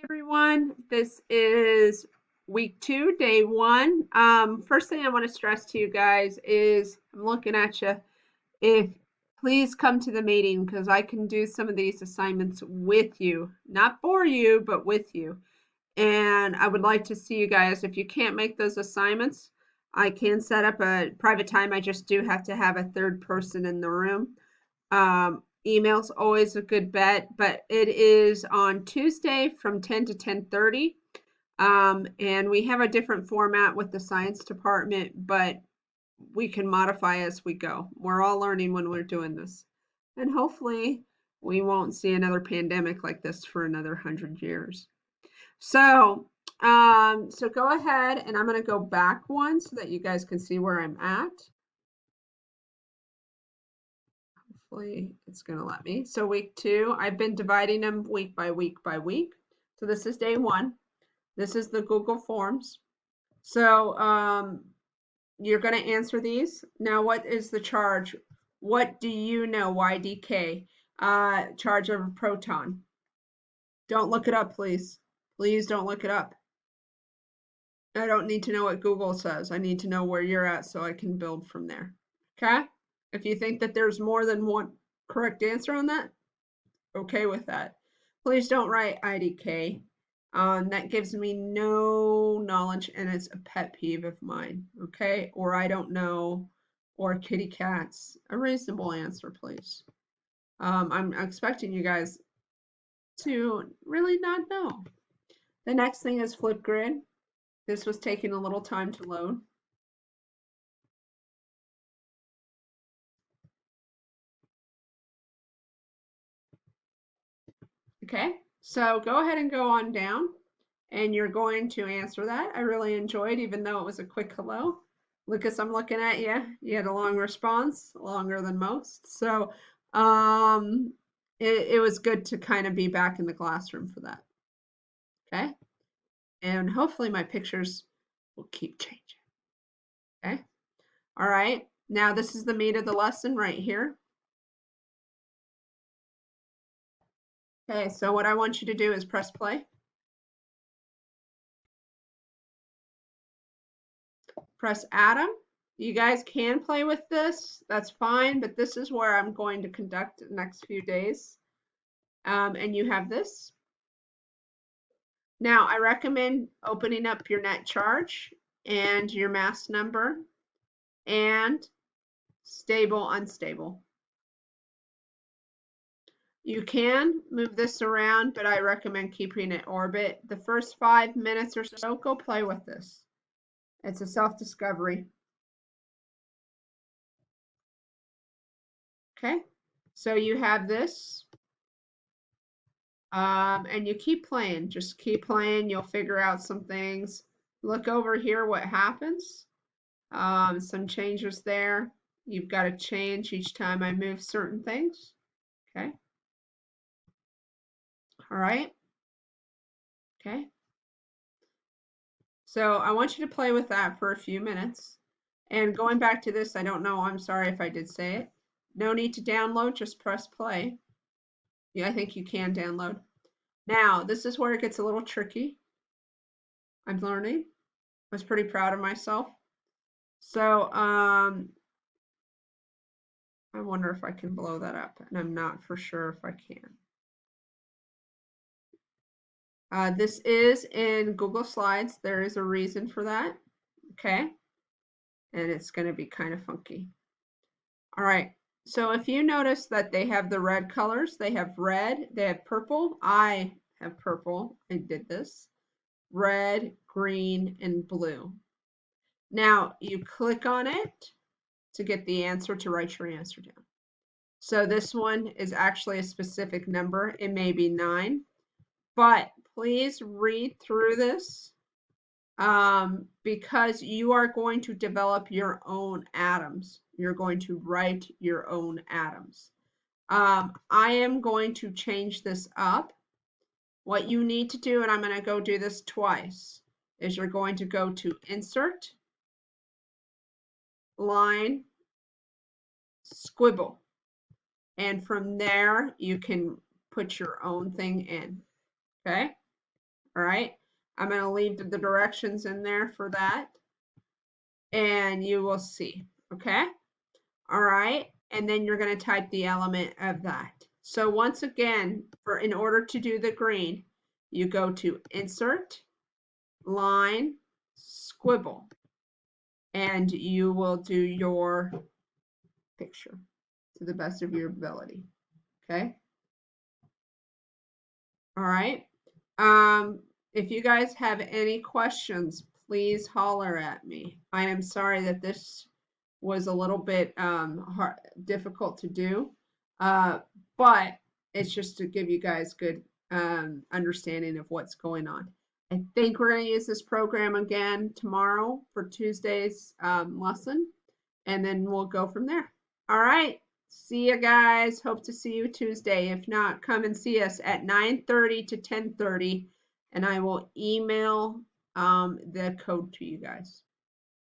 Everyone. This is week 2, day 1. First thing I want to stress to you guys is I'm looking at you. If please come to the meeting because I can do some of these assignments with you, not for you, but with you. And I would like to see you guys. If you can't make those assignments, I can set up a private time. I just do have to have a third person in the room. Email's always a good bet, but it is on Tuesday from 10 to 10:30. And we have a different format with the science department, but we can modify as we go. We're all learning when we're doing this. And hopefully we won't see another pandemic like this for another 100 years. So go ahead and I'm going to go back one so that you guys can see where I'm at. Hopefully it's going to let me. So week 2, I've been dividing them week by week by week. So this is day 1. This is the Google Forms. So you're going to answer these. Now, what is the charge? What do you know? YDK, charge of a proton. Don't look it up, please. Please don't look it up. I don't need to know what Google says. I need to know where you're at so I can build from there. Okay? If you think that there's more than one correct answer on that, okay with that. Please don't write IDK. That gives me no knowledge and it's a pet peeve of mine. Okay? Or I don't know, or kitty cats. A reasonable answer, please. I'm expecting you guys to really not know. The next thing is Flipgrid. This was taking a little time to load. Okay, so go ahead and go on down and you're going to answer that. I really enjoyed, even though it was a quick hello. Lucas, I'm looking at you. You had a long response, longer than most. So it was good to kind of be back in the classroom for that. Okay, and hopefully my pictures will keep changing. Okay, all right. Now this is the meat of the lesson right here. Okay, so what I want you to do is press play. Press Atom. You guys can play with this, that's fine, but this is where I'm going to conduct the next few days. And you have this. Now, I recommend opening up your net charge and your mass number and stable, unstable. You can move this around, but I recommend keeping it orbit. The first 5 minutes or so, go play with this. It's a self-discovery. Okay, so you have this. And you keep playing, just keep playing. You'll figure out some things. Look over here what happens. Some changes there. You've got to change each time I move certain things. Okay. All right. Okay. So I want you to play with that for a few minutes. And going back to this, I don't know, I'm sorry if I did say it. No need to download, just press play. Yeah, I think you can download. Now, this is where it gets a little tricky. I'm learning. I was pretty proud of myself. So, I wonder if I can blow that up, and I'm not for sure if I can. This is in Google Slides. There is a reason for that, okay? And it's going to be kind of funky. All right, so if you notice that they have the red colors, they have red, they have purple. I have purple. I did this. Red, green, and blue. Now, you click on it to get the answer, to write your answer down. So this one is actually a specific number. It may be 9, but please read through this because you are going to develop your own atoms. You're going to write your own atoms. I am going to change this up. What you need to do, and I'm going to go do this twice, is you're going to go to Insert, Line, Squibble. And from there, you can put your own thing in, okay? All right. I'm going to leave the directions in there for that. And you will see. Okay. All right. And then you're going to type the element of that. So once again, in order to do the green, you go to Insert, Line, Squibble, and you will do your picture to the best of your ability. Okay. All right. If you guys have any questions, please holler at me. I am sorry that this was a little bit difficult to do, but it's just to give you guys good understanding of what's going on. I think we're going to use this program again tomorrow for Tuesday's lesson, and then we'll go from there. All right. See you guys. Hope to see you Tuesday. If not, come and see us at 9:30 to 10:30, and I will email the code to you guys.